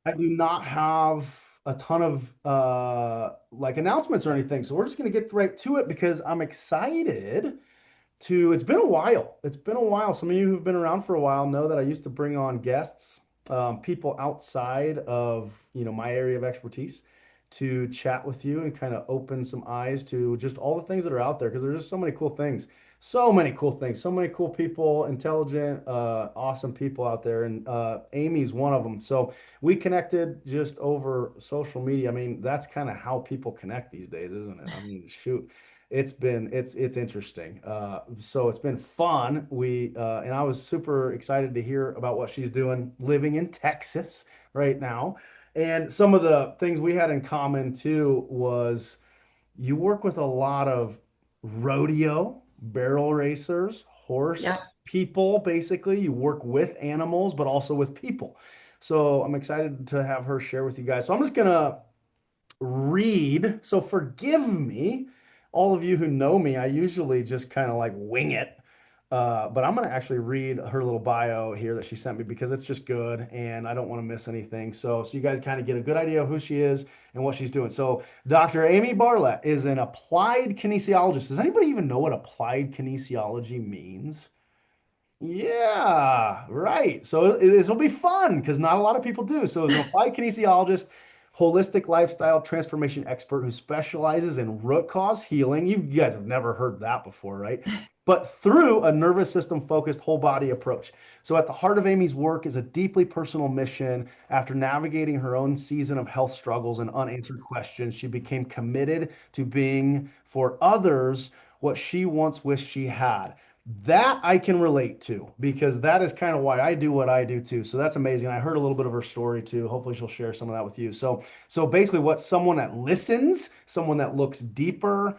I do not have a ton of like announcements or anything. So we're just going to get right to it because I'm excited to, it's been a while. It's been a while. Some of you who've been around for a while know that I used to bring on guests, people outside of, my area of expertise to chat with you and kind of open some eyes to just all the things that are out there because there's just so many cool things. So many cool things, so many cool people, intelligent, awesome people out there. And Amy's one of them. So we connected just over social media. I mean, that's kind of how people connect these days, isn't it? I mean, shoot. It's interesting. So it's been fun. And I was super excited to hear about what she's doing living in Texas right now. And some of the things we had in common too was you work with a lot of rodeo, barrel racers, Yeah. horse people, basically. You work with animals, but also with people. So I'm excited to have her share with you guys. So I'm just gonna read. So forgive me, all of you who know me. I usually just kind of like wing it. But I'm going to actually read her little bio here that she sent me because it's just good and I don't want to miss anything. So you guys kind of get a good idea of who she is and what she's doing. So Dr. Aimee Barlet is an applied kinesiologist. Does anybody even know what applied kinesiology means? Yeah, right. So this will be fun because not a lot of people do. So, as an applied kinesiologist, holistic lifestyle transformation expert who specializes in root cause healing. You guys have never heard that before, right? But through a nervous system focused whole body approach. So, at the heart of Amy's work is a deeply personal mission. After navigating her own season of health struggles and unanswered questions, she became committed to being for others what she once wished she had. That I can relate to because that is kind of why I do what I do too. So that's amazing. I heard a little bit of her story too. Hopefully she'll share some of that with you. So basically what someone that listens, someone that looks deeper,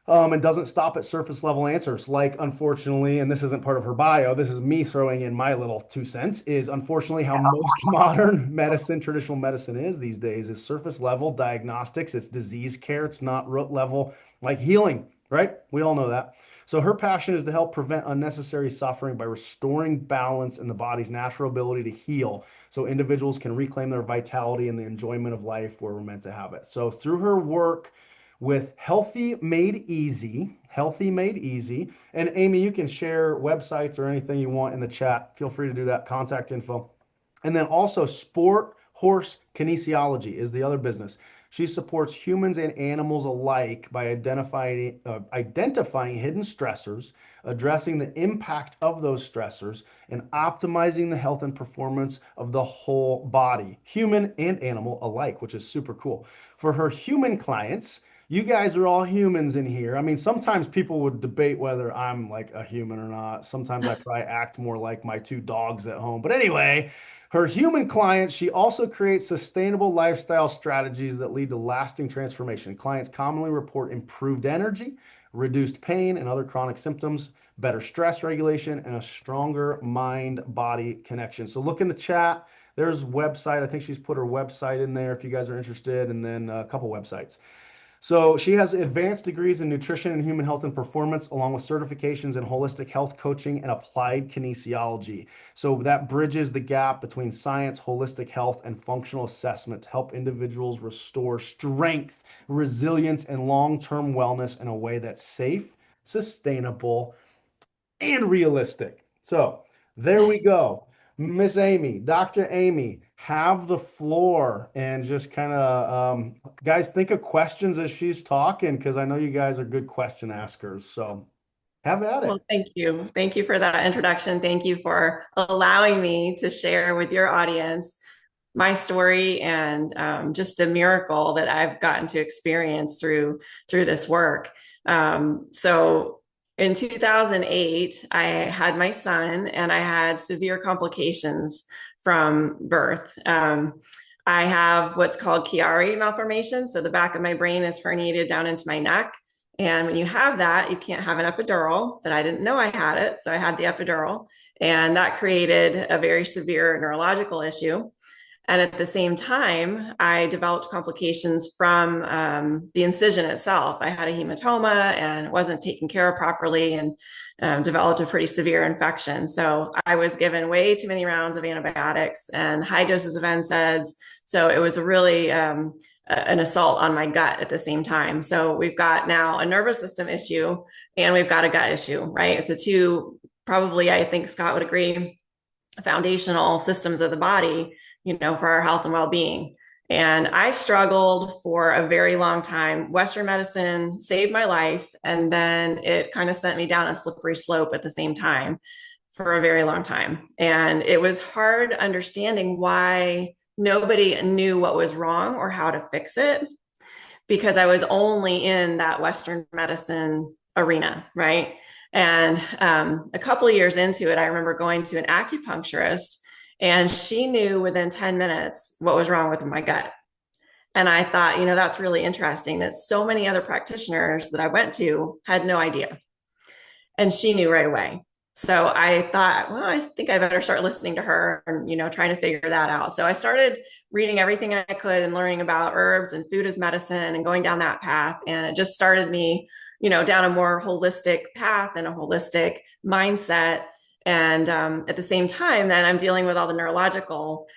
and doesn't stop at surface level answers, like unfortunately, and this isn't part of her bio, this is me throwing in my little 2 cents, is unfortunately how most modern medicine, traditional medicine is these days, is surface level diagnostics. It's disease care. It's not root level like healing, right? We all know that. So her passion is to help prevent unnecessary suffering by restoring balance in the body's natural ability to heal so individuals can reclaim their vitality and the enjoyment of life where we're meant to have it. So through her work with Healthy Made Easy. And Amy, you can share websites or anything you want in the chat. Feel free to do that. Contact info. And then also Sport Horse Kinesiology is the other business. She supports humans and animals alike by identifying hidden stressors, addressing the impact of those stressors, and optimizing the health and performance of the whole body, human and animal alike, which is super cool. For her human clients, you guys are all humans in here. I mean, sometimes people would debate whether I'm like a human or not. Sometimes I probably act more like my two dogs at home. But anyway, her human clients, she also creates sustainable lifestyle strategies that lead to lasting transformation. Clients commonly report improved energy, reduced pain and other chronic symptoms, better stress regulation, and a stronger mind-body connection. So look in the chat. There's website. I think she's put her website in there if you guys are interested, and then a couple websites. So she has advanced degrees in nutrition and human health and performance, along with certifications in holistic health coaching and applied kinesiology. So that bridges the gap between science, holistic health, and functional assessment to help individuals restore strength, resilience, and long-term wellness in a way that's safe, sustainable, and realistic. So there we go. Miss Amy, Dr. Amy, have the floor and just kind of, guys, think of questions as she's talking because I know you guys are good question askers. So have at Well, it. thank you. Thank you for that introduction. Thank you for allowing me to share with your audience my story and just the miracle that I've gotten to experience through this work. So in 2008, I had my son and I had severe complications from birth. I have what's called Chiari malformation. So the back of my brain is herniated down into my neck. And when you have that, you can't have an epidural, but I didn't know I had it. So I had the epidural, and that created a very severe neurological issue. And at the same time, I developed complications from the incision itself. I had a hematoma and it wasn't taken care of properly, and developed a pretty severe infection. So I was given way too many rounds of antibiotics and high doses of NSAIDs. So it was a really an assault on my gut at the same time. So we've got now a nervous system issue and we've got a gut issue, right? It's the two, probably, I think Scott would agree, foundational systems of the body, for our health and well-being. And I struggled for a very long time. Western medicine saved my life, and then it kind of sent me down a slippery slope at the same time for a very long time. And it was hard understanding why nobody knew what was wrong or how to fix it, because I was only in that Western medicine arena, right? And a couple of years into it, I remember going to an acupuncturist, and she knew within 10 minutes what was wrong with my gut. And I thought, that's really interesting that so many other practitioners that I went to had no idea. And she knew right away. So I thought, well, I think I better start listening to her and, trying to figure that out. So I started reading everything I could and learning about herbs and food as medicine and going down that path. And it just started me, down a more holistic path and a holistic mindset. And at the same time, then I'm dealing with all the neurological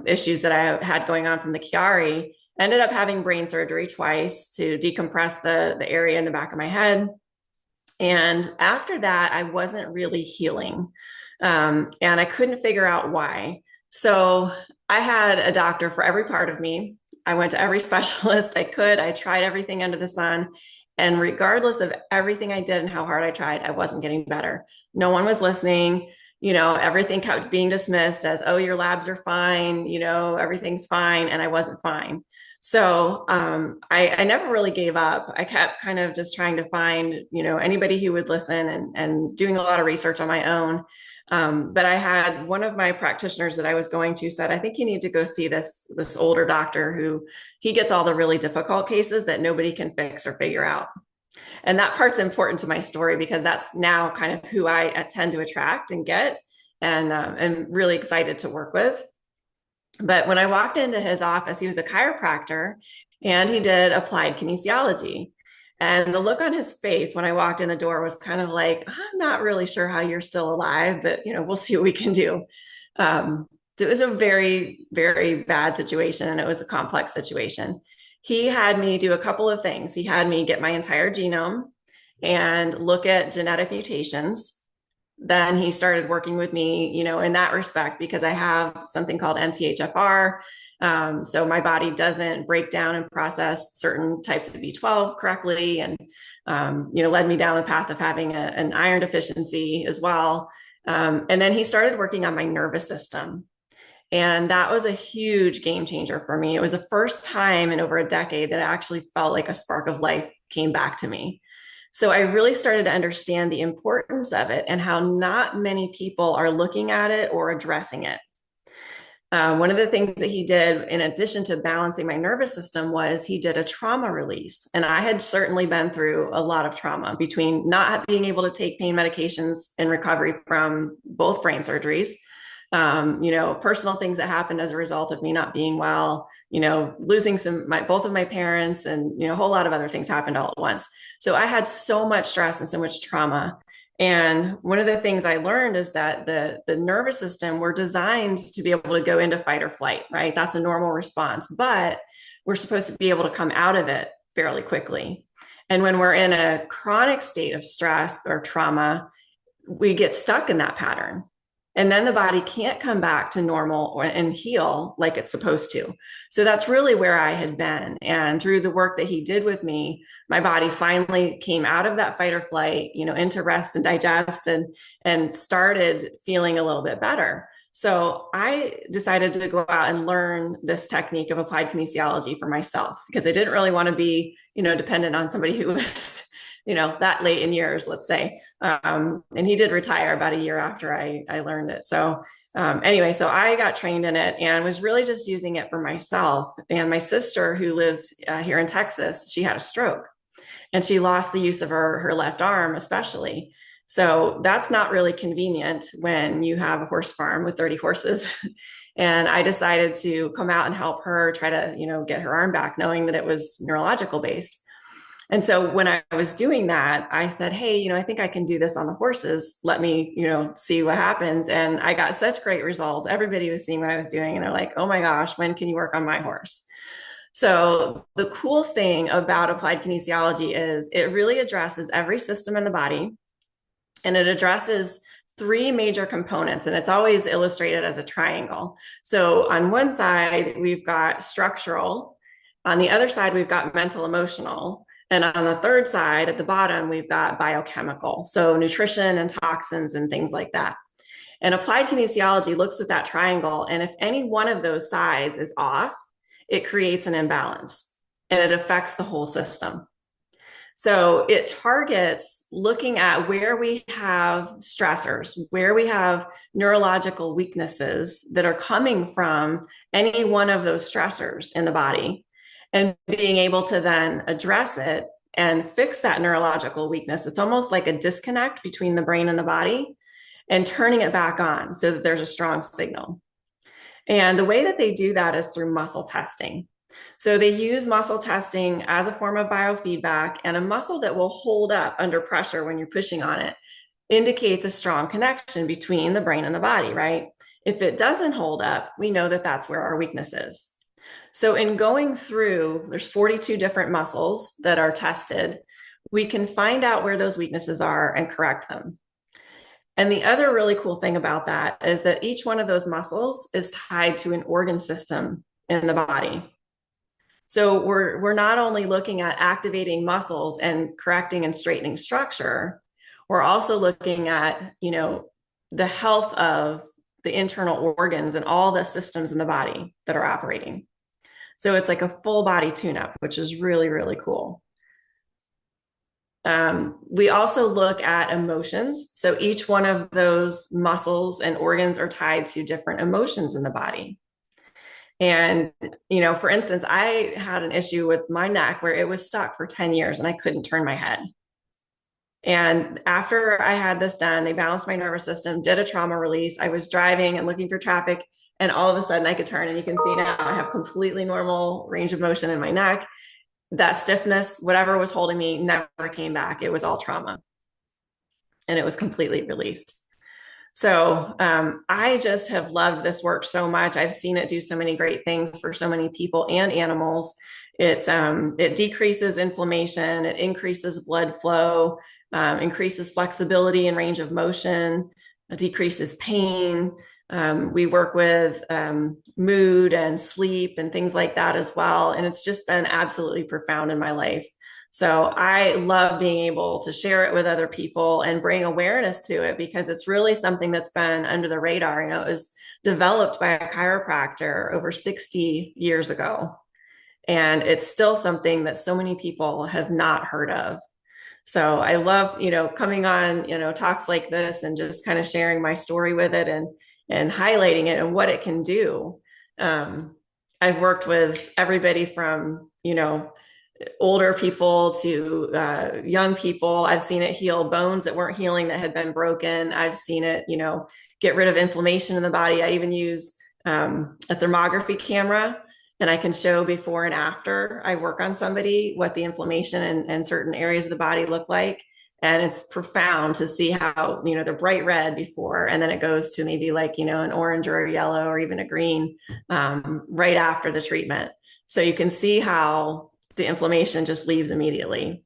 issues that I had going on from the Chiari. Ended up having brain surgery twice to decompress the area in the back of my head. And after that, I wasn't really healing. And I couldn't figure out why. So I had a doctor for every part of me. I went to every specialist I could. I tried everything under the sun. And regardless of everything I did and how hard I tried, I wasn't getting better. No one was listening. Everything kept being dismissed as, oh, your labs are fine, everything's fine. And I wasn't fine. So I never really gave up. I kept kind of just trying to find, anybody who would listen, and doing a lot of research on my own. But I had one of my practitioners that I was going to said, I think you need to go see this older doctor who he gets all the really difficult cases that nobody can fix or figure out. And that part's important to my story because that's now kind of who I tend to attract and get, and I'm really excited to work with. But when I walked into his office, he was a chiropractor and he did applied kinesiology. And the look on his face when I walked in the door was kind of like, I'm not really sure how you're still alive, but we'll see what we can do. It was a very, very bad situation, and it was a complex situation. He had me do a couple of things. He had me get my entire genome and look at genetic mutations. Then he started working with me, in that respect, because I have something called MTHFR. So my body doesn't break down and process certain types of B12 correctly, and, led me down the path of having an iron deficiency as well. And then he started working on my nervous system. And that was a huge game changer for me. It was the first time in over a decade that I actually felt like a spark of life came back to me. So I really started to understand the importance of it and how not many people are looking at it or addressing it. One of the things that he did, in addition to balancing my nervous system, was he did a trauma release. And I had certainly been through a lot of trauma between not being able to take pain medications in recovery from both brain surgeries, personal things that happened as a result of me not being well, losing both of my parents, and, a whole lot of other things happened all at once. So I had so much stress and so much trauma. And one of the things I learned is that the nervous system, we're designed to be able to go into fight or flight, right? That's a normal response, but we're supposed to be able to come out of it fairly quickly. And when we're in a chronic state of stress or trauma, we get stuck in that pattern. And then the body can't come back to normal and heal like it's supposed to. So that's really where I had been. And through the work that he did with me, my body finally came out of that fight or flight, into rest and digest, and started feeling a little bit better. So I decided to go out and learn this technique of applied kinesiology for myself, because I didn't really want to be, dependent on somebody who was that late in years, let's say. And he did retire about a year after I learned it. So anyway, so I got trained in it and was really just using it for myself. And my sister, who lives here in Texas, she had a stroke and she lost the use of her left arm, especially. So that's not really convenient when you have a horse farm with 30 horses. And I decided to come out and help her try to, get her arm back, knowing that it was neurological based. And so when I was doing that, I said, hey, I think I can do this on the horses. Let me, see what happens. And I got such great results. Everybody was seeing what I was doing. And they're like, oh my gosh, when can you work on my horse? So the cool thing about applied kinesiology is it really addresses every system in the body, and it addresses three major components, and it's always illustrated as a triangle. So on one side, we've got structural. On the other side, we've got mental emotional. And on the third side at the bottom, we've got biochemical. So nutrition and toxins and things like that. And applied kinesiology looks at that triangle. And if any one of those sides is off, it creates an imbalance and it affects the whole system. So it targets looking at where we have stressors, where we have neurological weaknesses that are coming from any one of those stressors in the body, and being able to then address it and fix that neurological weakness. It's almost like a disconnect between the brain and the body, and turning it back on so that there's a strong signal. And the way that they do that is through muscle testing. So they use muscle testing as a form of biofeedback, and a muscle that will hold up under pressure when you're pushing on it indicates a strong connection between the brain and the body, right? If it doesn't hold up, we know that that's where our weakness is. So in going through, there's 42 different muscles that are tested. We can find out where those weaknesses are and correct them. And the other really cool thing about that is that each one of those muscles is tied to an organ system in the body. So we're not only looking at activating muscles and correcting and straightening structure, we're also looking at, the health of the internal organs and all the systems in the body that are operating. So it's like a full body tune-up, which is really, really cool. We also look at emotions. So each one of those muscles and organs are tied to different emotions in the body. And, for instance, I had an issue with my neck where it was stuck for 10 years and I couldn't turn my head. And after I had this done, they balanced my nervous system, did a trauma release. I was driving and looking for traffic, and all of a sudden I could turn, and you can see now I have completely normal range of motion in my neck. That stiffness, whatever was holding me, never came back. It was all trauma, and it was completely released. So I just have loved this work so much. I've seen it do so many great things for so many people and animals. It decreases inflammation, it increases blood flow, increases flexibility and range of motion, decreases pain. We work with mood and sleep and things like that as well. And it's just been absolutely profound in my life. So I love being able to share it with other people and bring awareness to it, because it's really something that's been under the radar. It was developed by a chiropractor over 60 years ago. And it's still something that so many people have not heard of. So I love, coming on, talks like this and just kind of sharing my story with it and highlighting it and what it can do. I've worked with everybody from, older people to young people. I've seen it heal bones that weren't healing, that had been broken. I've seen it, get rid of inflammation in the body. I even use a thermography camera, and I can show before and after I work on somebody what the inflammation and certain areas of the body look like. And it's profound to see how, they're bright red before, and then it goes to maybe like, an orange or a yellow or even a green right after the treatment. So you can see how the inflammation just leaves immediately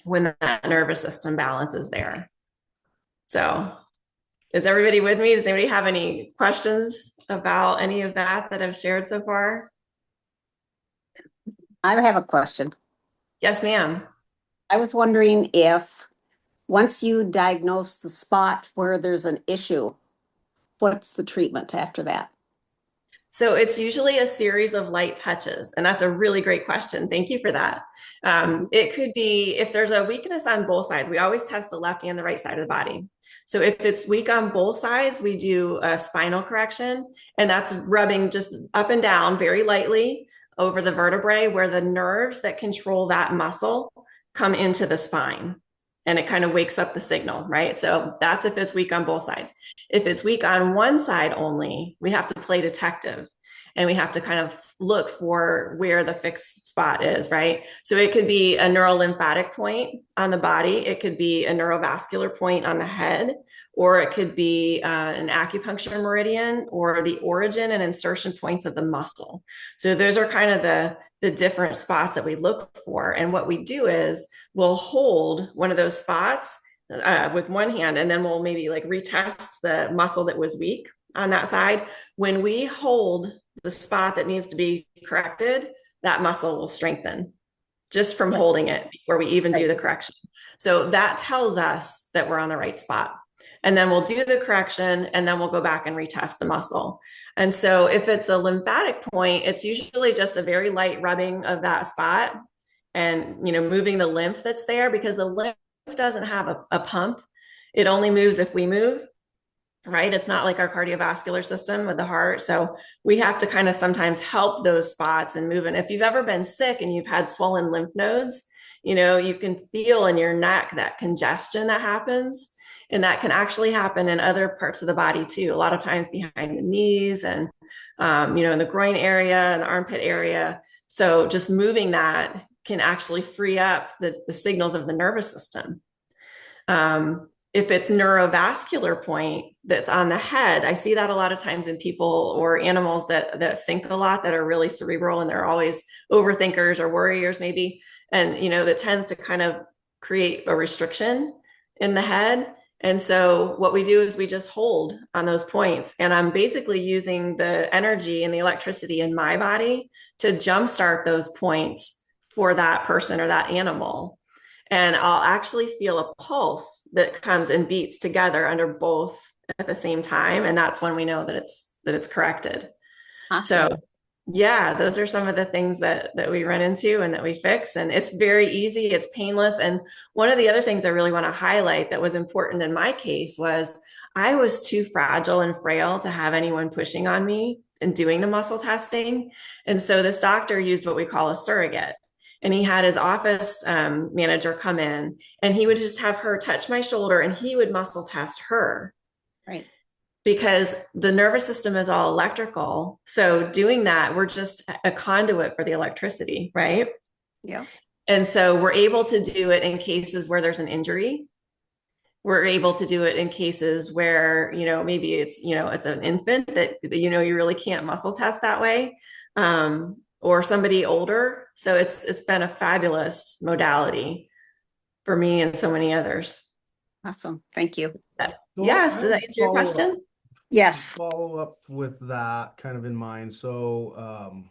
when that nervous system balance is there. So is everybody with me? Does anybody have any questions about any of that I've shared so far? I have a question. Yes, ma'am. I was wondering if once you diagnose the spot where there's an issue, what's the treatment after that? So it's usually a series of light touches. And that's a really great question. Thank you for that. It could be if there's a weakness on both sides, we always test the left and the right side of the body. So if it's weak on both sides, we do a spinal correction, and that's rubbing just up and down very lightly over the vertebrae where the nerves that control that muscle come into the spine. and it kind of wakes up the signal, right? So that's if it's weak on both sides. If it's weak on one side only, we have to play detective and we have to kind of look for where the fixed spot is, right? So it could be a neurolymphatic point on the body, it could be a neurovascular point on the head, or it could be an acupuncture meridian or the origin and insertion points of the muscle. So those are kind of the different spots that we look for. And what we do is we'll hold one of those spots with one hand, and then we'll maybe like retest the muscle that was weak on that side. When we hold the spot that needs to be corrected, that muscle will strengthen just from holding it before we even do the correction. So that tells us that we're on the right spot. And then we'll do the correction and then we'll go back and retest the muscle. And so if it's a lymphatic point, it's usually just a very light rubbing of that spot and, you know, moving the lymph that's there, because the lymph doesn't have a pump. It only moves if we move, right? It's not like our cardiovascular system with the heart. So we have to kind of sometimes help those spots and move. And if you've ever been sick and you've had swollen lymph nodes, you know, you can feel in your neck that congestion that happens. And that can actually happen in other parts of the body too. A lot of times behind the knees and, you know, in the groin area and the armpit area. So just moving that can actually free up the signals of the nervous system. If it's neurovascular point that's on the head, I see that a lot of times in people or animals that think a lot, that are really cerebral, and they're always overthinkers or worriers maybe. And, you know, that tends to kind of create a restriction in the head. And so what we do is we just hold on those points. And I'm basically using the energy and the electricity in my body to jumpstart those points for that person or that animal. And I'll actually feel a pulse that comes and beats together under both at the same time. And that's when we know that it's corrected. Awesome. So yeah, those are some of the things that we run into and that we fix. And it's very easy, it's painless. And one of the other things I really want to highlight that was important in my case was I was too fragile and frail to have anyone pushing on me and doing the muscle testing. And so this doctor used what we call a surrogate. And he had his office manager come in, and he would just have her touch my shoulder and he would muscle test her. Right. Because the nervous system is all electrical. So doing that, we're just a conduit for the electricity, right? Yeah. And so we're able to do it in cases where there's an injury. We're able to do it in cases where, you know, maybe it's, you know, it's an infant that, you know, you really can't muscle test that way, or somebody older. So it's been a fabulous modality for me and so many others. Awesome. Thank you. Yes, does that answer your question? Yes. Follow up with that kind of in mind. So,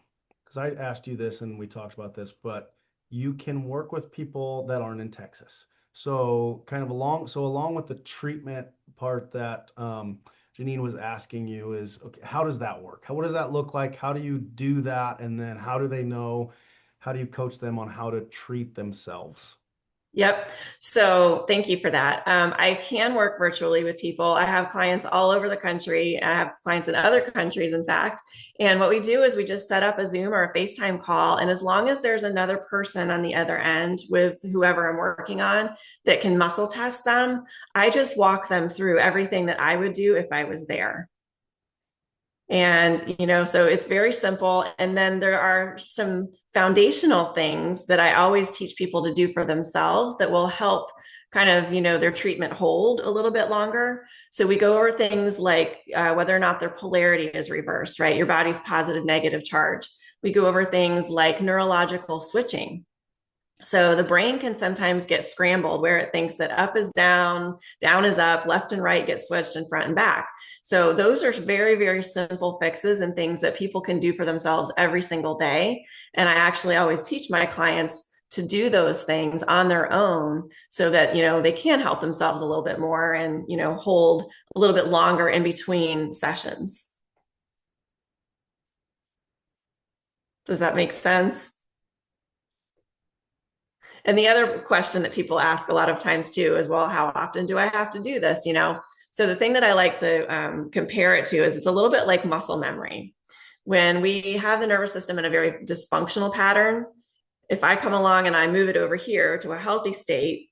because I asked you this and we talked about this, but you can work with people that aren't in Texas. So kind of along with the treatment part that Janine was asking you is, okay, how does that work? What does that look like? How do you do that? And then how do they know? How do you coach them on how to treat themselves? Yep. So thank you for that. I can work virtually with people. I have clients all over the country. I have clients in other countries, in fact. And what we do is we just set up a Zoom or a FaceTime call. And as long as there's another person on the other end with whoever I'm working on that can muscle test them, I just walk them through everything that I would do if I was there. And, you know, so it's very simple. And then there are some foundational things that I always teach people to do for themselves that will help kind of, you know, their treatment hold a little bit longer. So we go over things like whether or not their polarity is reversed, right? Your body's positive, negative charge. We go over things like neurological switching. So the brain can sometimes get scrambled where it thinks that up is down, down is up, left and right get switched and front and back. So those are very, very simple fixes and things that people can do for themselves every single day. And I actually always teach my clients to do those things on their own so that, you know, they can help themselves a little bit more and, you know, hold a little bit longer in between sessions. Does that make sense? And the other question that people ask a lot of times too is, well, how often do I have to do this? You know, so the thing that I like to compare it to is it's a little bit like muscle memory. When we have the nervous system in a very dysfunctional pattern, if I come along and I move it over here to a healthy state,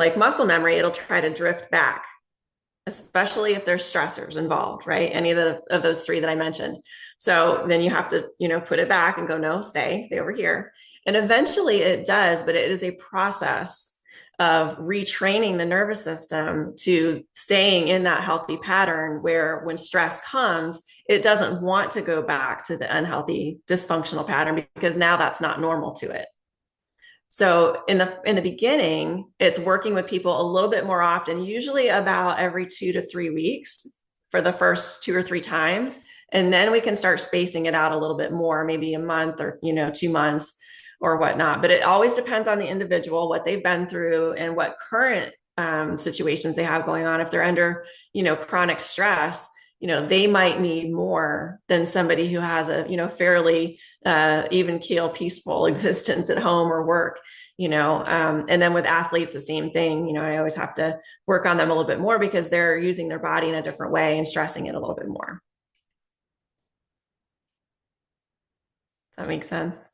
like muscle memory, it'll try to drift back, especially if there's stressors involved, right? Any of those three that I mentioned. So then you have to, put it back and go, no, stay over here. And eventually it does, but it is a process of retraining the nervous system to staying in that healthy pattern where when stress comes, it doesn't want to go back to the unhealthy dysfunctional pattern because now that's not normal to it. So in the beginning, it's working with people a little bit more often, usually about every 2 to 3 weeks for the first 2 or 3 times. And then we can start spacing it out a little bit more, maybe a month or, 2 months or whatnot. But it always depends on the individual, what they've been through and what current situations they have going on. If they're under, chronic stress, they might need more than somebody who has a, fairly even keel, peaceful existence at home or work, and then with athletes, the same thing. I always have to work on them a little bit more because they're using their body in a different way and stressing it a little bit more. That makes sense.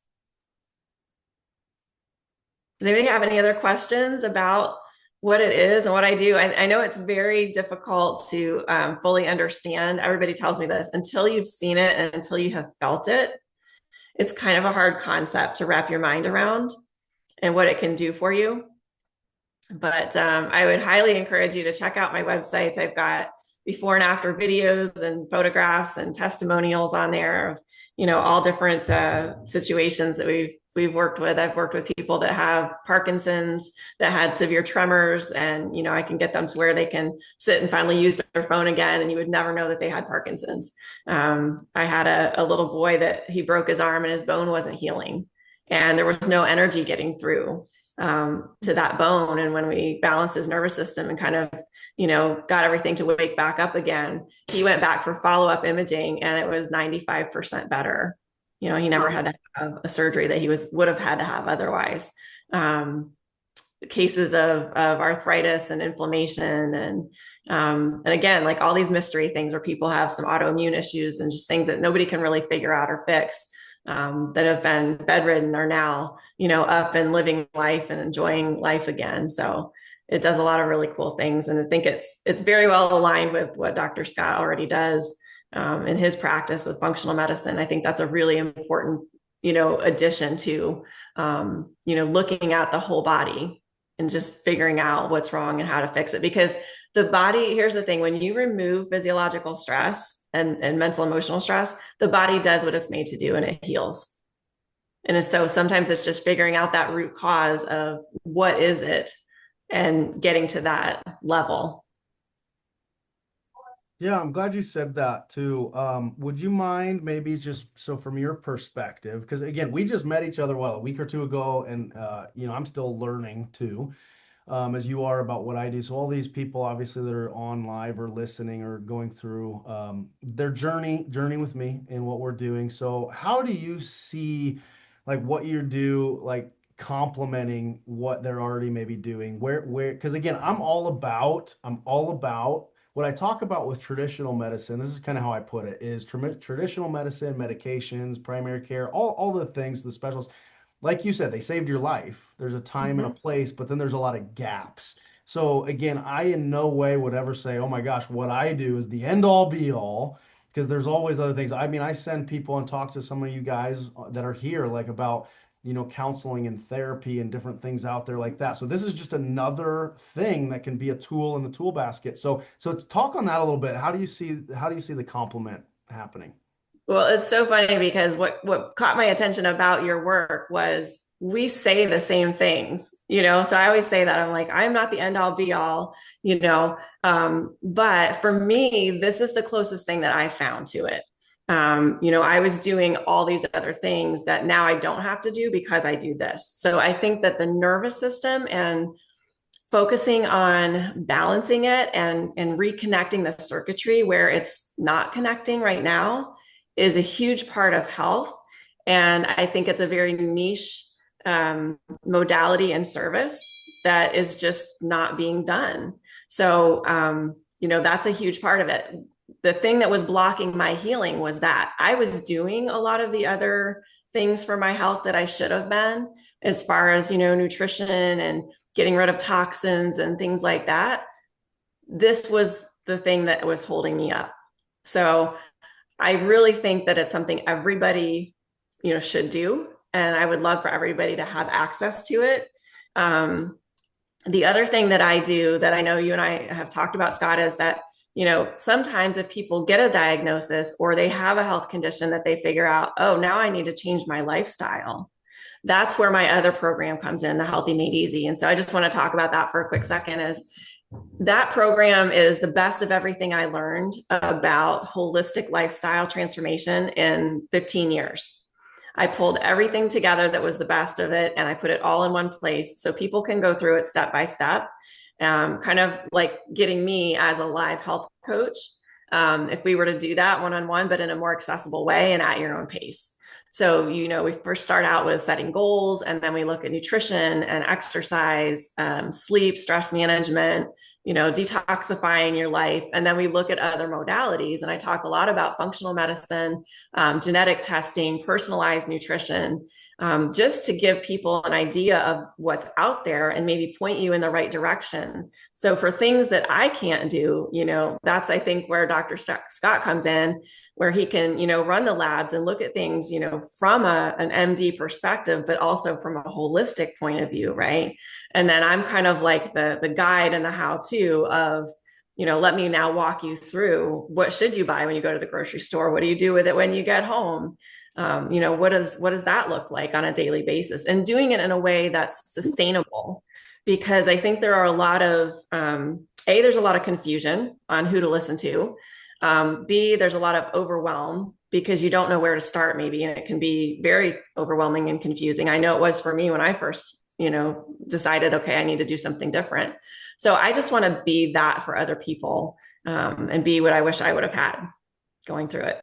Does anybody have any other questions about what it is and what I do? I know it's very difficult to fully understand. Everybody tells me this until you've seen it and until you have felt it. It's kind of a hard concept to wrap your mind around and what it can do for you. But I would highly encourage you to check out my websites. I've got before and after videos and photographs and testimonials on there of, all different situations that we've worked with. I've worked with people that have Parkinson's, that had severe tremors, and, I can get them to where they can sit and finally use their phone again. And you would never know that they had Parkinson's. I had a little boy that he broke his arm and his bone wasn't healing, and there was no energy getting through to that bone. And when we balanced his nervous system and kind of, got everything to wake back up again, he went back for follow-up imaging and it was 95% better. He never had to have a surgery that he would have had to have otherwise. Cases of arthritis and inflammation and again, like all these mystery things where people have some autoimmune issues and just things that nobody can really figure out or fix. That have been bedridden are now, up and living life and enjoying life again. So it does a lot of really cool things. And I think it's very well aligned with what Dr. Scott already does in his practice with functional medicine. I think that's a really important, addition to, looking at the whole body and just figuring out what's wrong and how to fix it. Because the body, here's the thing, when you remove physiological stress and mental emotional stress, the body does what it's made to do and it heals. And so sometimes it's just figuring out that root cause of what is it and getting to that level. Yeah, I'm glad you said that too. Would you mind maybe just so from your perspective, because again, we just met each other, a week or two ago, and I'm still learning too, as you are about what I do. So all these people, obviously, that are on live or listening or going through their journey with me and what we're doing. So how do you see like what you do, like complementing what they're already maybe doing? Because again, I'm all about what I talk about with traditional medicine. This is kind of how I put it, is traditional medicine, medications, primary care, all the things, the specialists, like you said, they saved your life. There's a time and a place, but then there's a lot of gaps. So again, I in no way would ever say, oh my gosh, what I do is the end all be all, because there's always other things. I mean, I send people and talk to some of you guys that are here, like about, counseling and therapy and different things out there like that. So this is just another thing that can be a tool in the tool basket. So talk on that a little bit. How do you see the complement happening? Well, it's so funny because what caught my attention about your work was we say the same things, So I always say that I'm like, I'm not the end all be all, but for me, this is the closest thing that I found to it. I was doing all these other things that now I don't have to do because I do this. So I think that the nervous system and focusing on balancing it and reconnecting the circuitry where it's not connecting right now is a huge part of health. And I think it's a very niche modality and service that is just not being done. So, that's a huge part of it. the thing that was blocking my healing was that I was doing a lot of the other things for my health that I should have been, as far as, nutrition and getting rid of toxins and things like that. This was the thing that was holding me up. So I really think that it's something everybody, should do. And I would love for everybody to have access to it. The other thing that I do that I know you and I have talked about, Scott, is that, sometimes if people get a diagnosis or they have a health condition that they figure out, oh, now I need to change my lifestyle. That's where my other program comes in, the Healthy Made Easy. And so I just want to talk about that for a quick second. Is that program is the best of everything I learned about holistic lifestyle transformation in 15 years. I pulled everything together that was the best of it, and I put it all in one place so people can go through it step by step, kind of like getting me as a live health coach. If we were to do that one-on-one, but in a more accessible way and at your own pace. So, we first start out with setting goals, and then we look at nutrition and exercise, sleep, stress management, detoxifying your life. And then we look at other modalities. And I talk a lot about functional medicine, genetic testing, personalized nutrition, just to give people an idea of what's out there and maybe point you in the right direction. So for things that I can't do, that's, I think, where Dr. Scott comes in, where he can, run the labs and look at things, from an MD perspective, but also from a holistic point of view, right? And then I'm kind of like the guide and the how-to of, let me now walk you through what should you buy when you go to the grocery store? What do you do with it when you get home? What does that look like on a daily basis? And doing it in a way that's sustainable, because I think there are a lot of, there's a lot of confusion on who to listen to. B, there's a lot of overwhelm because you don't know where to start maybe, and it can be very overwhelming and confusing. I know it was for me when I first, decided, okay, I need to do something different. So I just want to be that for other people, and be what I wish I would have had going through it.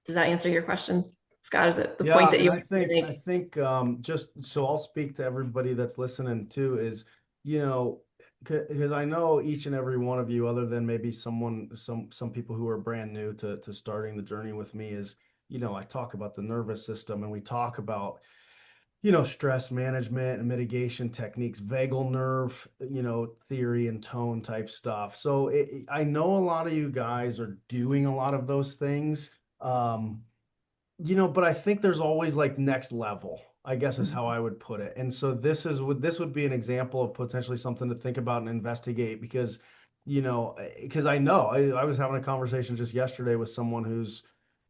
Does that answer your question, Scott? Is it the point that you I think just so I'll speak to everybody that's listening too, is, because I know each and every one of you, other than maybe some people who are brand new to starting the journey with me, is, I talk about the nervous system, and we talk about, stress management and mitigation techniques, vagal nerve, theory and tone type stuff. So I know a lot of you guys are doing a lot of those things. But I think there's always like next level, I guess is how I would put it. And so this would be an example of potentially something to think about and investigate, because, because I know I was having a conversation just yesterday with someone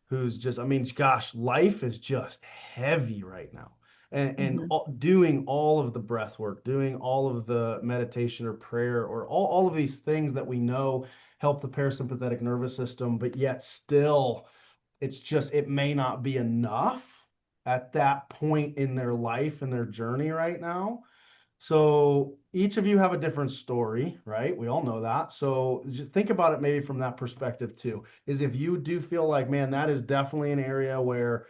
who's just, I mean, gosh, life is just heavy right now. And doing all of the breath work, doing all of the meditation or prayer, or all of these things that we know help the parasympathetic nervous system, but yet still, it may not be enough at that point in their life and their journey right now. So each of you have a different story, right? We all know that. So just think about it maybe from that perspective too, is if you do feel like, man, that is definitely an area where,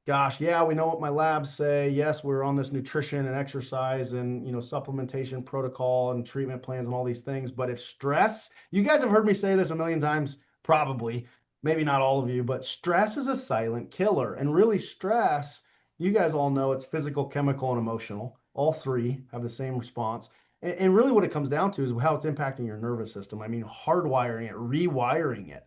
gosh, yeah, we know what my labs say. Yes, we're on this nutrition and exercise and, supplementation protocol and treatment plans and all these things. But if stress, you guys have heard me say this a million times, probably, maybe not all of you, but stress is a silent killer. And really, stress, you guys all know it's physical, chemical, and emotional. All three have the same response. And really what it comes down to is how it's impacting your nervous system. I mean, hardwiring it, rewiring it.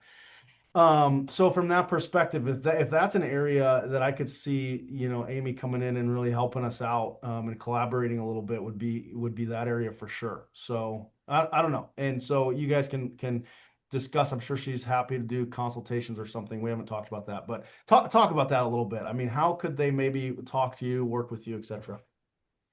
So from that perspective, if that's an area that I could see, Aimee coming in and really helping us out, and collaborating a little bit would be that area for sure. So I don't know. And so you guys can discuss. I'm sure she's happy to do consultations or something. We haven't talked about that, but talk about that a little bit. I mean, how could they maybe talk to you, work with you, etc.?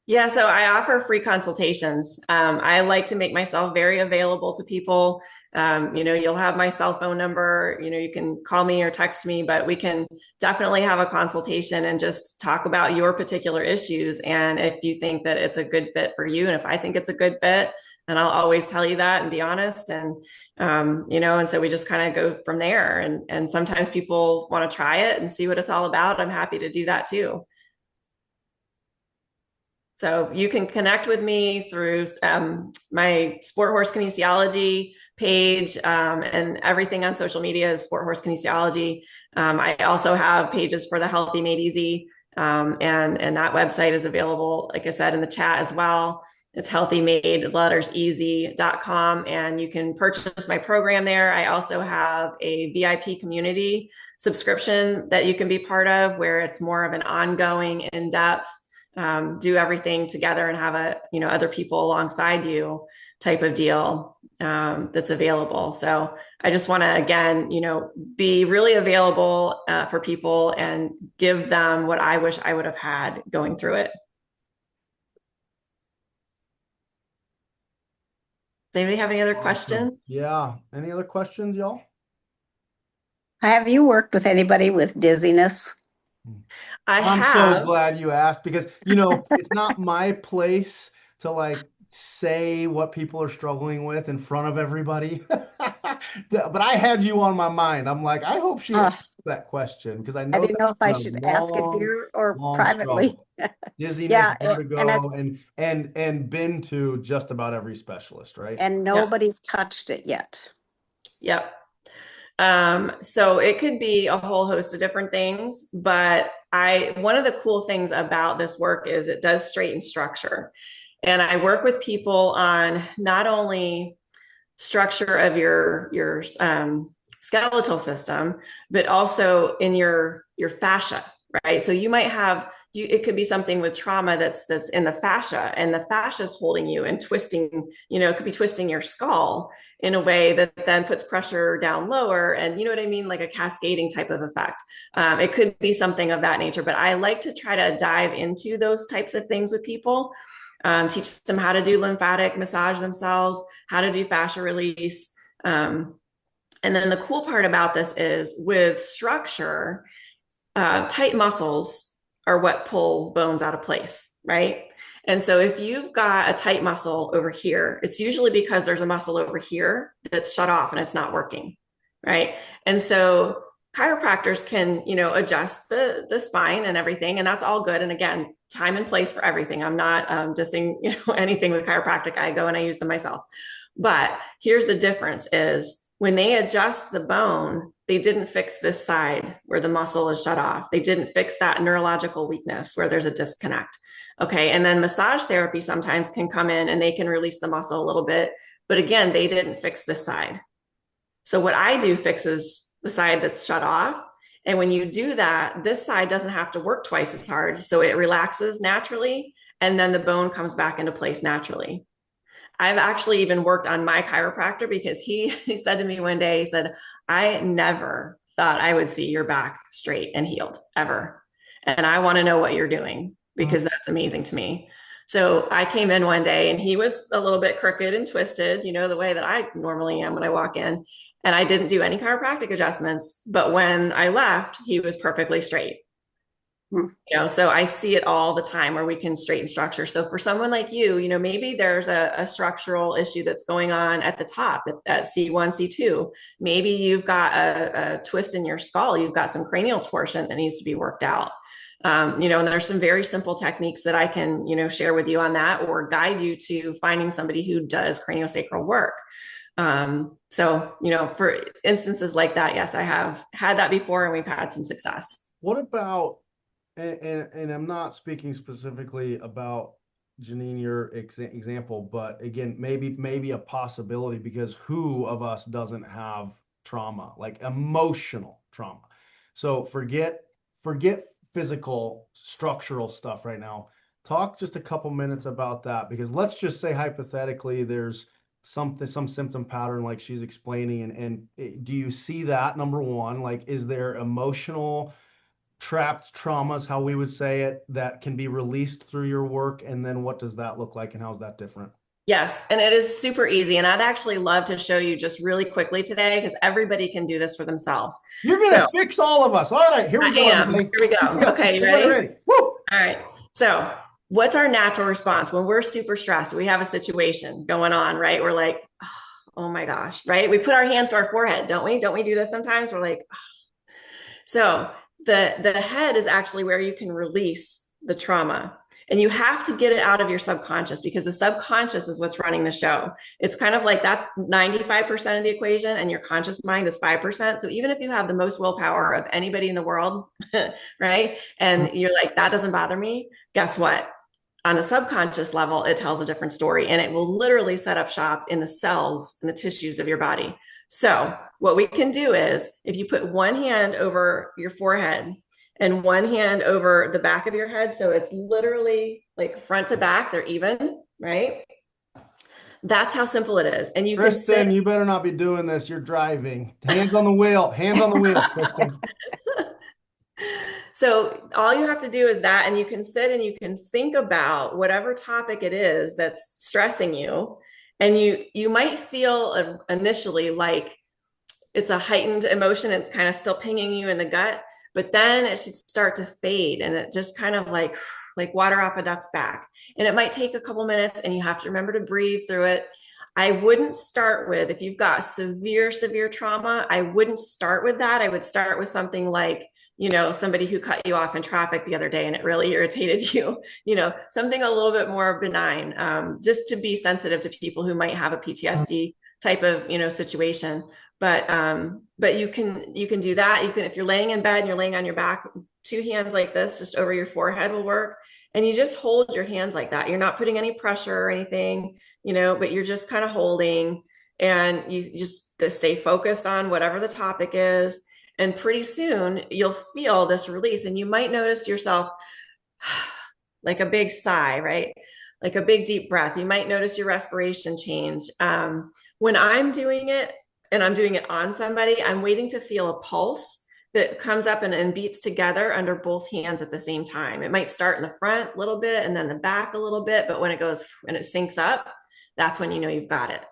Yeah, so I offer free consultations. I like to make myself very available to people. You'll have my cell phone number. You can call me or text me, but we can definitely have a consultation and just talk about your particular issues. And if you think that it's a good fit for you, and if I think it's a good fit, and I'll always tell you that and be honest. And and so we just kind of go from there. And sometimes people want to try it and see what it's all about. I'm happy to do that too. So you can connect with me through my Sport Horse Kinesiology page, and everything on social media is Sport Horse Kinesiology. I also have pages for the Healthy Made Easy, and that website is available, like I said, in the chat as well. It's healthymadeletterseasy.com, and you can purchase my program there. I also have a VIP community subscription that you can be part of, where it's more of an ongoing, in-depth, do everything together and have other people alongside you type of deal, that's available. So I just want to, again, be really available for people and give them what I wish I would have had going through it. Does anybody have any other questions? Yeah. Any other questions, y'all? Have you worked with anybody with dizziness? I'm so glad you asked, because, it's not my place to like say what people are struggling with in front of everybody. But I had you on my mind. I'm like, I hope she asks that question, because I I know didn't know if that's I a should ask it long, here or long privately. struggle. Dizziness, Yeah, vertigo, and been to just about every specialist, right? and nobody's touched it yet. Yep. So it could be a whole host of different things, but one of the cool things about this work is it does straighten structure. And I work with people on not only structure of your skeletal system, but also in your fascia, right? So you might have it could be something with trauma that's in the fascia, and the fascia is holding you and twisting. It could be twisting your skull in a way that then puts pressure down lower, and you know what I mean, like a cascading type of effect. It could be something of that nature, but I like to try to dive into those types of things with people. Teach them how to do lymphatic massage themselves, how to do fascia release. And then the cool part about this is with structure, tight muscles are what pull bones out of place, right? And so if you've got a tight muscle over here, it's usually because there's a muscle over here that's shut off and it's not working, right? And so chiropractors can, adjust the spine and everything, and that's all good. And again, time and place for everything. I'm not dissing, anything with chiropractic. I go and I use them myself. But here's the difference is when they adjust the bone, they didn't fix this side where the muscle is shut off. They didn't fix that neurological weakness where there's a disconnect. Okay. And then massage therapy sometimes can come in and they can release the muscle a little bit. But again, they didn't fix this side. So what I do fixes the side that's shut off. And when you do that, this side doesn't have to work twice as hard. So it relaxes naturally. And then the bone comes back into place naturally. I've actually even worked on my chiropractor because he said to me one day, he said, I never thought I would see your back straight and healed ever. And I want to know what you're doing because that's amazing to me. So I came in one day and he was a little bit crooked and twisted, the way that I normally am when I walk in. And I didn't do any chiropractic adjustments. But when I left, he was perfectly straight. So I see it all the time where we can straighten structure. So for someone like you, maybe there's a structural issue that's going on at the top at C1, C2. Maybe you've got a twist in your skull. You've got some cranial torsion that needs to be worked out. And there's some very simple techniques that I can, share with you on that, or guide you to finding somebody who does craniosacral work. So, for instances like that, yes, I have had that before and we've had some success. What about, and I'm not speaking specifically about Janine, your example, but again, maybe a possibility, because who of us doesn't have trauma, like emotional trauma? So forget physical structural stuff right now. Talk just a couple minutes about that, because let's just say hypothetically there's some symptom pattern like she's explaining, and do you see that, number one? Like, is there emotional trapped traumas, how we would say it, that can be released through your work? And then what does that look like and how's that different? Yes, and it is super easy. And I'd actually love to show you just really quickly today because everybody can do this for themselves. You're going to fix all of us. All right, here we go. Here we go. Okay, you ready? Woo! All right. So what's our natural response when we're super stressed? We have a situation going on, right? We're like, oh my gosh, right? We put our hands to our forehead, don't we? Don't we do this sometimes? We're like, oh. So the head is actually where you can release the trauma. And you have to get it out of your subconscious because the subconscious is what's running the show. It's kind of like that's 95% of the equation and your conscious mind is 5%. So even if you have the most willpower of anybody in the world, right? And you're like, that doesn't bother me. Guess what? On the subconscious level, it tells a different story and it will literally set up shop in the cells and the tissues of your body. So, what we can do is if you put one hand over your forehead and one hand over the back of your head, so it's literally like front to back, they're even, right? That's how simple it is. And you can Kristen, sit. you better not be doing this. You're driving. Hands on the wheel. Hands on the wheel, Kristen. So all you have to do is that, and you can sit and you can think about whatever topic it is that's stressing you. And you might feel initially like it's a heightened emotion. It's kind of still pinging you in the gut, but then it should start to fade and it just kind of like water off a duck's back. And it might take a couple minutes and you have to remember to breathe through it. I wouldn't start with, if you've got severe trauma, I wouldn't start with that. I would start with something like, somebody who cut you off in traffic the other day and it really irritated you, something a little bit more benign, just to be sensitive to people who might have a PTSD type of, situation. But you can do that. You can, if you're laying in bed and you're laying on your back, two hands like this, just over your forehead will work. And you just hold your hands like that. You're not putting any pressure or anything, but you're just kind of holding and you just stay focused on whatever the topic is. And pretty soon you'll feel this release and you might notice yourself like a big sigh, right? Like a big deep breath. You might notice your respiration change. When I'm doing it and I'm doing it on somebody, I'm waiting to feel a pulse that comes up and beats together under both hands at the same time. It might start in the front a little bit and then the back a little bit, but when it goes and it syncs up, that's when you know you've got it.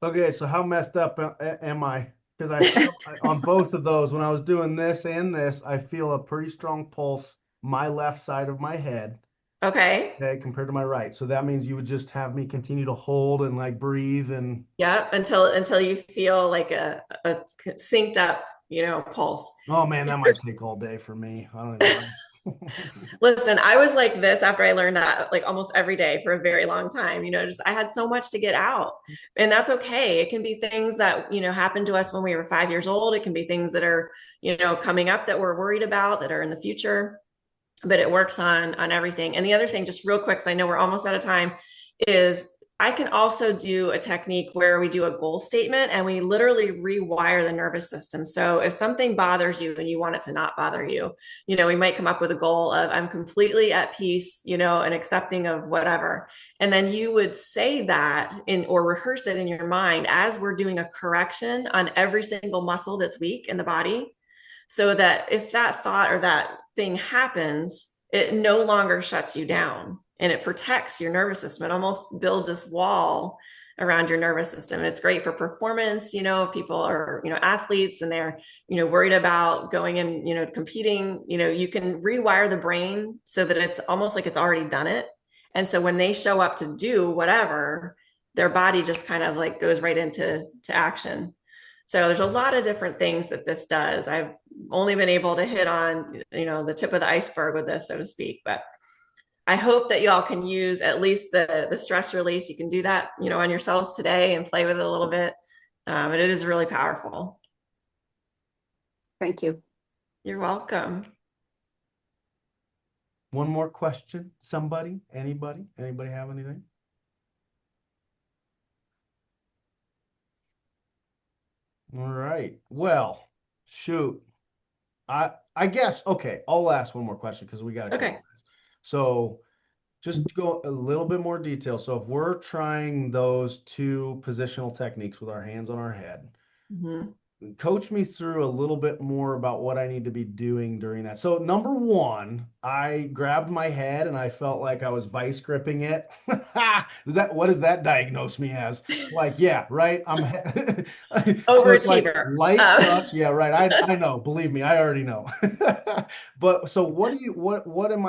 Okay, so how messed up am I? Because on both of those, when I was doing this and this, I feel a pretty strong pulse, my left side of my head. Okay. Okay, compared to my right. So that means you would just have me continue to hold and like breathe and Yeah, until you feel like a synced up, pulse. oh man, that might take all day for me. I don't even know. Listen, I was like this after I learned that like almost every day for a very long time. Just I had so much to get out. And that's okay. It can be things that, happened to us when we were 5 years old. It can be things that are, coming up that we're worried about that are in the future. But it works on everything. And the other thing, just real quick, because I know we're almost out of time, is I can also do a technique where we do a goal statement and we literally rewire the nervous system. So if something bothers you and you want it to not bother you, we might come up with a goal of I'm completely at peace, and accepting of whatever. And then you would say that or rehearse it in your mind as we're doing a correction on every single muscle that's weak in the body. So that if that thought or that thing happens, it no longer shuts you down and it protects your nervous system. It almost builds this wall around your nervous system. And it's great for performance, if people are, athletes and they're, worried about going and, competing, you can rewire the brain so that it's almost like it's already done it. And so when they show up to do whatever, their body just kind of like goes right into action. So there's a lot of different things that this does. I've only been able to hit on, the tip of the iceberg with this, so to speak, but I hope that y'all can use at least the stress release. You can do that, on yourselves today and play with it a little bit. But it is really powerful. Thank you. You're welcome. One more question. Somebody, anybody have anything? All right. Well, shoot. I guess, okay, I'll ask one more question because we got a couple minutes. So just to go a little bit more detail. So if we're trying those two positional techniques with our hands on our head, coach me through a little bit more about what I need to be doing during that. So number one, I grabbed my head and I felt like I was vice gripping it. What does that diagnose me as? Like, yeah, right. So it's like Overachiever. light touch. Yeah, right. I know. Believe me, I already know. But so what am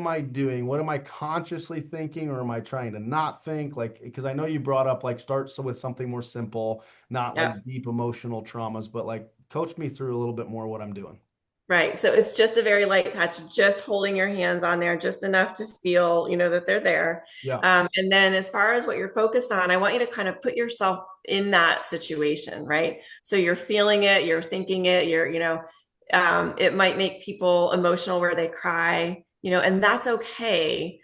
I doing? What am I consciously thinking, or am I trying to not think? Like, because I know you brought up like start with something more simple, not like deep emotional traumas, but like coach me through a little bit more what I'm doing. Right. So it's just a very light touch, just holding your hands on there, just enough to feel, that they're there. Yeah. And then as far as what you're focused on, I want you to kind of put yourself in that situation, right? So you're feeling it, you're thinking it, it might make people emotional where they cry, and that's okay.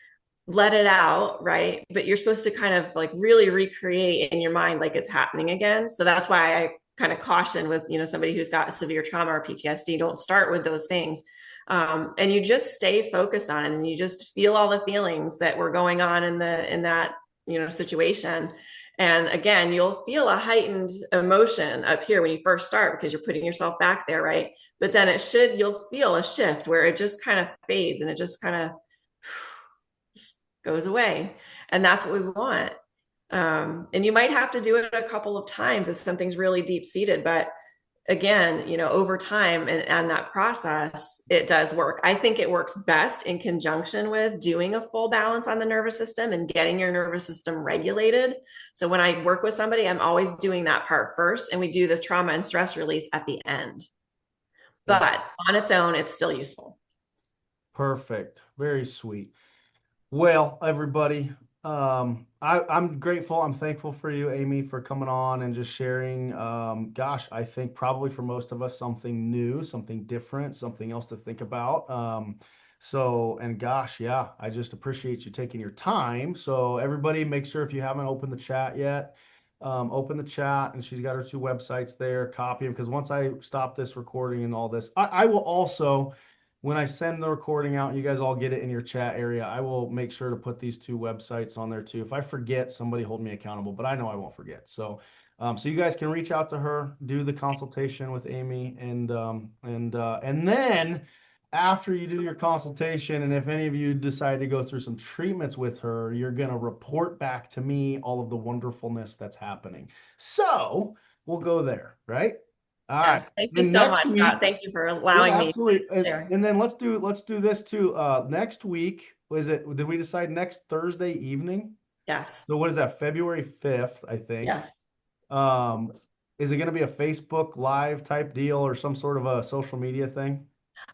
Let it out, right? But you're supposed to kind of like really recreate in your mind like it's happening again. So that's why I kind of caution with somebody who's got severe trauma or PTSD. Don't start with those things, and you just stay focused on it, and you just feel all the feelings that were going on in that situation. And again, you'll feel a heightened emotion up here when you first start because you're putting yourself back there, right? But then you'll feel a shift where it just kind of fades and it just kind of just goes away. And that's what we want. And you might have to do it a couple of times if something's really deep seated, but again, over time and that process, it does work. I think it works best in conjunction with doing a full balance on the nervous system and getting your nervous system regulated. So when I work with somebody, I'm always doing that part first, and we do the trauma and stress release at the end. But on its own, it's still useful. Perfect. Very sweet. Well, everybody, I'm grateful. I'm thankful for you, Aimee, for coming on and just sharing. Gosh, I think probably for most of us, something new, something different, something else to think about. And gosh, yeah, I just appreciate you taking your time. So everybody, make sure if you haven't opened the chat yet, open the chat, and she's got her two websites there, copy them. Because once I stop this recording and all this, I will also, when I send the recording out, you guys all get it in your chat area. I will make sure to put these two websites on there too. If I forget, somebody hold me accountable, but I know I won't forget. So you guys can reach out to her, do the consultation with Aimee, and then after you do your consultation, and if any of you decide to go through some treatments with her, you're gonna report back to me all of the wonderfulness that's happening. So we'll go there, right? All right. Yes. Thank you Then so next much, week. Scott. Thank you for Yeah, allowing me absolutely. to share. And then let's do this too. Next week, did we decide next Thursday evening? Yes. So what is that? February 5th, I think. Yes. Um, is it going to be a Facebook Live type deal or some sort of a social media thing?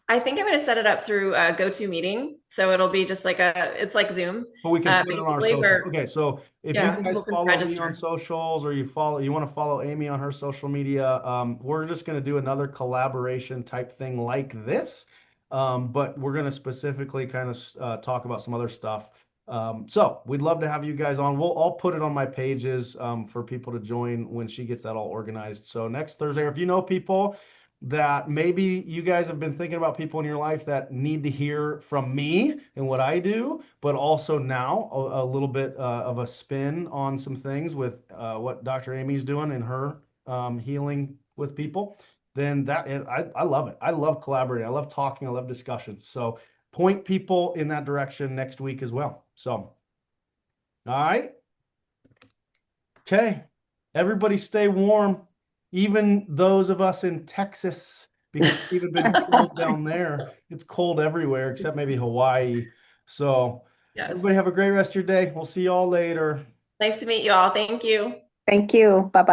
I think I'm going to set it up through GoToMeeting. So it'll be just it's like Zoom, But we can put it on our basically, socials. where, Okay, so if you yeah, guys people can follow me on register. socials or you want to follow Aimee on her social media, we're just going to do another collaboration type thing like this. But we're going to specifically kind of talk about some other stuff. So we'd love to have you guys on. I'll put it on my pages for people to join when she gets that all organized. So next Thursday, or if you know people that maybe you guys have been thinking about people in your life that need to hear from me and what I do, but also now a little bit of a spin on some things with what Dr. Aimee's doing in her healing with people, then I love it. I love collaborating. I love talking. I love discussions. So point people in that direction next week as well. So, all right. Okay. Everybody stay warm, even those of us in Texas, because it's even been cold down there. It's cold everywhere except maybe Hawaii. So everybody Yes. have a great rest of your day. We'll see y'all later. Nice to meet you all. Thank you. Thank you. Bye-bye.